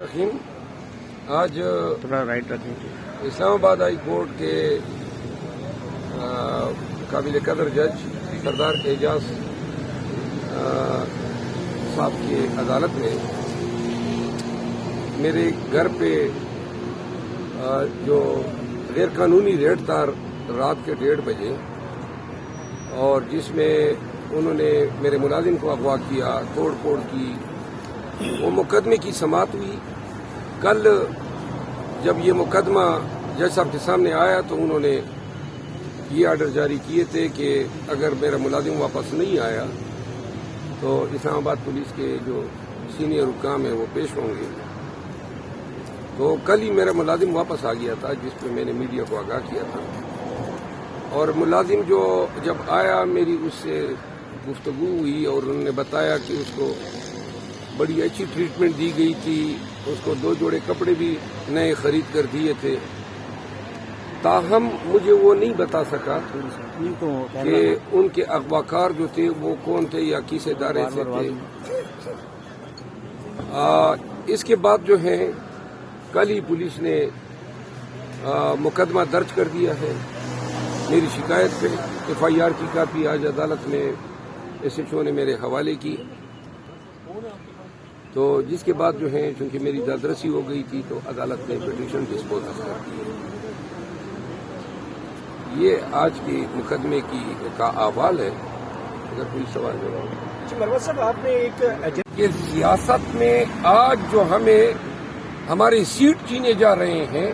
آج تھوڑا رائٹ رکھیں گے. اسلام آباد ہائی کورٹ کے قابل قدر جج سردار اعجاز صاحب کی عدالت میں میرے گھر پہ جو غیر قانونی ریڈ تھا رات کے 1:30 بجے، اور جس میں انہوں نے میرے ملازم کو اغوا کیا، توڑ پھوڑ کی، وہ مقدمے کی سماعت ہوئی. کل جب یہ مقدمہ جج صاحب کے سامنے آیا تو انہوں نے یہ آرڈر جاری کیے تھے کہ اگر میرا ملازم واپس نہیں آیا تو اسلام آباد پولیس کے جو سینئر حکام ہیں وہ پیش ہوں گے. تو کل ہی میرا ملازم واپس آ گیا تھا، جس پہ میں نے میڈیا کو آگاہ کیا تھا. اور ملازم جو جب آیا، میری اس سے گفتگو ہوئی اور انہوں نے بتایا کہ اس کو بڑی اچھی ٹریٹمنٹ دی گئی تھی، اس کو 2 جوڑے کپڑے بھی نئے خرید کر دیے تھے. تاہم مجھے وہ نہیں بتا سکا کہ ان کے اغواکار جو تھے وہ کون تھے یا کس ادارے سے تھے. اس کے بعد جو ہے کل ہی پولیس نے مقدمہ درج کر دیا ہے میری شکایت پہ. FIR کی کاپی آج عدالت میں SHO نے میرے حوالے کی. تو جس کے بعد جو ہے چونکہ میری دادرسی ہو گئی تھی تو عدالت نے پٹیشن ڈسپوز کر دی ہے. یہ آج کے مقدمے کا احوال ہے. اگر کوئی سوال مروت صاحب، آپ نے ایک کہ سیاست میں آج جو ہمیں ہماری سیٹ چھینے جا رہے ہیں،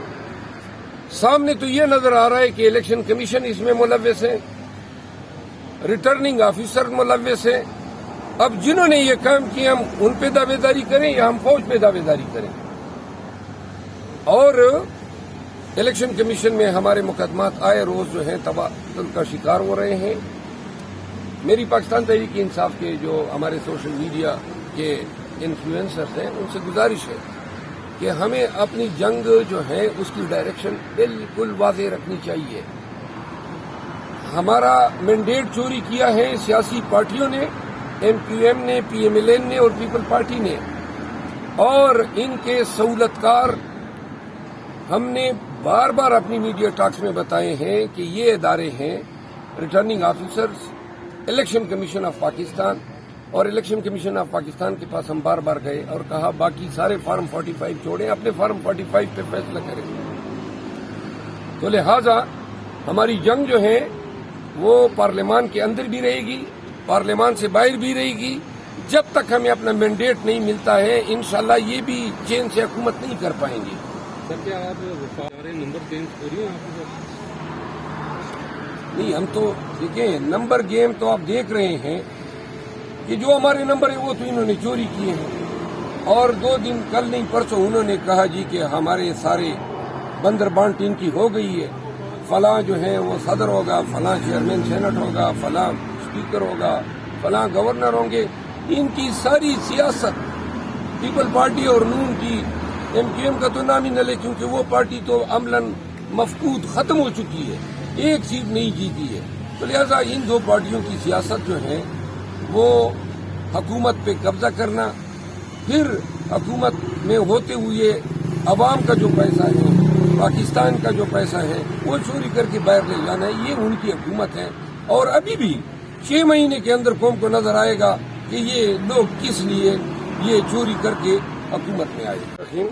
سامنے تو یہ نظر آ رہا ہے کہ الیکشن کمیشن اس میں ملوث ہے، ریٹرننگ آفیسر ملوث ہے. اب جنہوں نے یہ کام کیا ہم ان پہ دعوے داری کریں یا ہم فوج پہ دعوے داری کریں؟ اور الیکشن کمیشن میں ہمارے مقدمات آئے روز جو ہیں تبادل کا شکار ہو رہے ہیں. میری پاکستان تحریک انصاف کے جو ہمارے سوشل میڈیا کے انفلوئنسرز ہیں ان سے گزارش ہے کہ ہمیں اپنی جنگ جو ہے اس کی ڈائریکشن بالکل واضح رکھنی چاہیے. ہمارا مینڈیٹ چوری کیا ہے سیاسی پارٹیوں نے، MQM نے، PMLN نے اور پیپل پارٹی نے، اور ان کے سہولتکار. ہم نے بار بار اپنی میڈیا ٹاکس میں بتائے ہیں کہ یہ ادارے ہیں returning officers, election commission of Pakistan. اور الیکشن کمیشن آف پاکستان کے پاس ہم بار بار گئے اور کہا باقی سارے فارم 45 چھوڑیں، اپنے فارم 45 پہ فیصلہ کریں. تو لہذا ہماری جنگ جو ہے وہ پارلیمان کے اندر بھی رہے گی، پارلیمان سے باہر بھی رہے گی. جب تک ہمیں اپنا مینڈیٹ نہیں ملتا ہے انشاءاللہ یہ بھی چین سے حکومت نہیں کر پائیں گے. سر، کیا آپ نمبر گیم ہو رہی ہیں آپ کو؟ نہیں، ہم تو دیکھیں نمبر گیم تو آپ دیکھ رہے ہیں کہ جو ہمارے نمبر ہیں وہ تو انہوں نے چوری کیے ہیں. اور 2 دن کل نہیں پرسوں انہوں نے کہا جی کہ ہمارے سارے بندر بانٹ ان کی ہو گئی ہے، فلاں جو ہے وہ صدر ہوگا، فلاں چیئرمین سینٹ ہوگا، فلاں اسپیکر ہوگا، فلاں گورنر ہوں گے. ان کی ساری سیاست پیپل پارٹی اور نون کی، MQM کا تو نام ہی نہ لے کیونکہ وہ پارٹی تو عملاً مفقود ختم ہو چکی ہے، ایک سیٹ نہیں جیتی ہے. تو لہذا ان 2 پارٹیوں کی سیاست جو ہے وہ حکومت پہ قبضہ کرنا، پھر حکومت میں ہوتے ہوئے عوام کا جو پیسہ ہے، پاکستان کا جو پیسہ ہے وہ چوری کر کے باہر لے جانا ہے. یہ ان کی حکومت ہے. اور ابھی بھی 6 مہینے کے اندر قوم کو نظر آئے گا کہ یہ لوگ کس لیے یہ چوری کر کے حکومت میں آئے.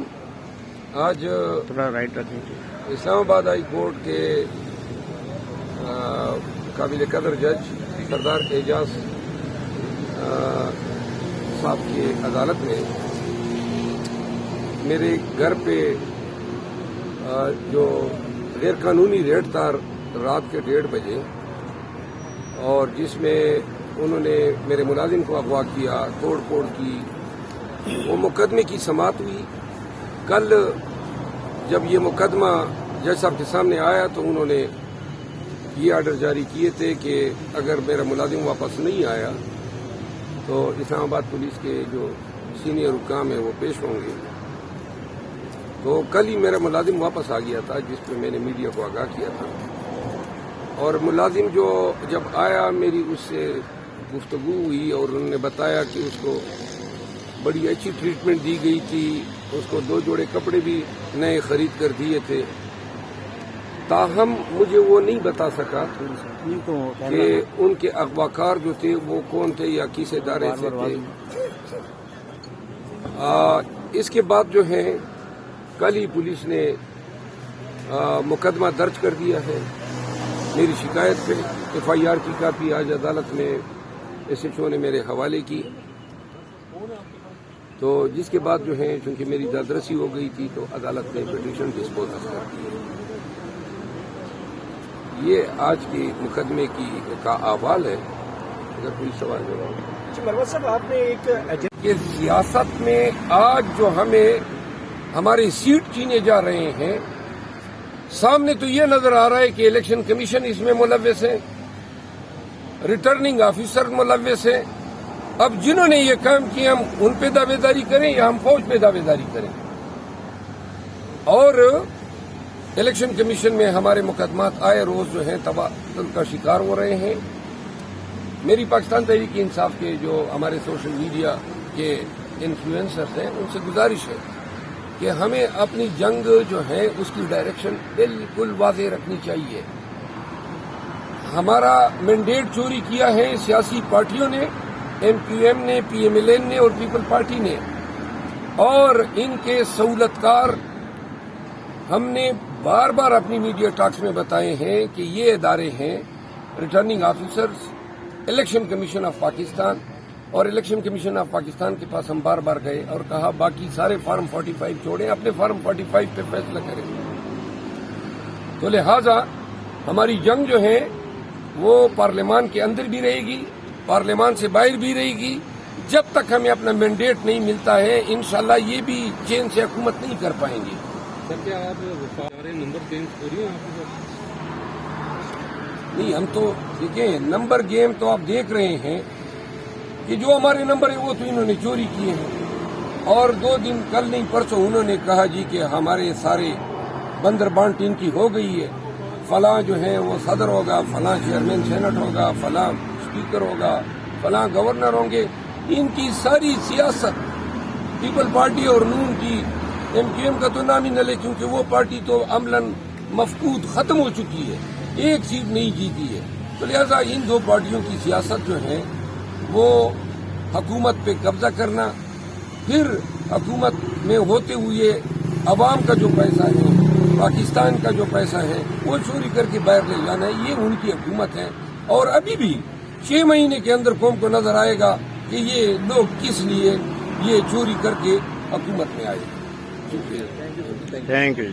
آج تھوڑا رائٹ رکھیں گے. اسلام آباد ہائی کورٹ کے قابل قدر جج سردار اعجاز صاحب کی عدالت میں میرے گھر پہ جو غیر قانونی ریڈ تھا رات کے 1:30 بجے، اور جس میں انہوں نے میرے ملازم کو اغوا کیا، توڑ پھوڑ کی، وہ مقدمے کی سماعت ہوئی. کل جب یہ مقدمہ جج صاحب کے سامنے آیا تو انہوں نے یہ آرڈر جاری کیے تھے کہ اگر میرا ملازم واپس نہیں آیا تو اسلام آباد پولیس کے جو سینئر حکام ہیں وہ پیش ہوں گے. تو کل ہی میرا ملازم واپس آ گیا تھا، جس پہ میں نے میڈیا کو آگاہ کیا تھا. اور ملازم جو جب آیا میری اس سے گفتگو ہوئی اور انہوں نے بتایا کہ اس کو بڑی اچھی ٹریٹمنٹ دی گئی تھی، اس کو 2 جوڑے کپڑے بھی نئے خرید کر دیے تھے. تاہم مجھے وہ نہیں بتا سکا کہ ان کے اغواکار جو تھے وہ کون تھے یا کس ادارے سے تھے. اس کے بعد جو ہے کل ہی پولیس نے مقدمہ درج کر دیا ہے میری شکایت پہ. FIR کی کاپی آج عدالت میں SHO نے میرے حوالے کی. تو جس کے بعد جو ہے چونکہ میری دادرسی ہو گئی تھی تو عدالت نے پٹیشن ڈسپوز کر دی ہے. یہ آج کے مقدمے کا احوال ہے. اگر کوئی سوال جواب. مروت صاحب آپ نے ایک کہ سیاست میں آج جو ہمیں ہماری سیٹ چھینے جا رہے ہیں، سامنے تو یہ نظر آ رہا ہے کہ الیکشن کمیشن اس میں ملوث ہے، ریٹرننگ آفیسر ملوث ہے. اب جنہوں نے یہ کام کیا ہم ان پہ دعوے داری کریں یا ہم فوج پہ دعوے داری کریں. اور الیکشن کمیشن میں ہمارے مقدمات آئے روز جو ہیں تبادل کا شکار ہو رہے ہیں. میری پاکستان تحریک انصاف کے جو ہمارے سوشل میڈیا کے انفلوئنسرز ہیں ان سے گزارش ہے کہ ہمیں اپنی جنگ جو ہے اس کی ڈائریکشن بالکل واضح رکھنی چاہیے. ہمارا مینڈیٹ چوری کیا ہے سیاسی پارٹیوں نے، MQM نے، PMLN نے اور پیپل پارٹی نے، اور ان کے سہولتکار. ہم نے بار بار اپنی میڈیا ٹاکس میں بتائے ہیں کہ یہ ادارے ہیں returning officers, election commission of Pakistan. اور الیکشن کمیشن آف پاکستان کے پاس ہم بار بار گئے اور کہا باقی سارے فارم 45 چھوڑیں، اپنے فارم 45 پہ فیصلہ کریں. تو لہذا ہماری جنگ جو ہے وہ پارلیمان کے اندر بھی رہے گی، پارلیمان سے باہر بھی رہے گی. جب تک ہمیں اپنا مینڈیٹ نہیں ملتا ہے انشاءاللہ یہ بھی چین سے حکومت نہیں کر پائیں گے. سر کیا آپ سارے نمبر چینج ہو رہی ہیں آپ کے ساتھ؟ نہیں، ہم تو دیکھیں نمبر گیم تو آپ دیکھ رہے ہیں کہ جو ہمارے نمبر ہیں وہ تو انہوں نے چوری کیے ہیں. اور 2 دن کل نہیں پرسوں انہوں نے کہا جی کہ ہمارے سارے بندر بانٹ ان کی ہو گئی ہے، فلاں جو ہے وہ صدر ہوگا، فلاں چیئرمین سینٹ ہوگا، فلاں اسپیکر ہوگا، فلاں گورنر ہوں گے. ان کی ساری سیاست پیپل پارٹی اور نون کی، MQM کا تو نام ہی نہ لے کیونکہ وہ پارٹی تو عملاً مفقود ختم ہو چکی ہے، ایک سیٹ نہیں جیتی ہے. تو لہذا ان 2 پارٹیوں کی سیاست جو ہے وہ حکومت پہ قبضہ کرنا، پھر حکومت میں ہوتے ہوئے عوام کا جو پیسہ ہے، پاکستان کا جو پیسہ ہے وہ چوری کر کے باہر لے جانا ہے. یہ ان کی حکومت ہے. اور ابھی بھی 6 مہینے کے اندر قوم کو نظر آئے گا کہ یہ لوگ کس لیے یہ چوری کر کے حکومت میں آئے. شکریہ. Thank you.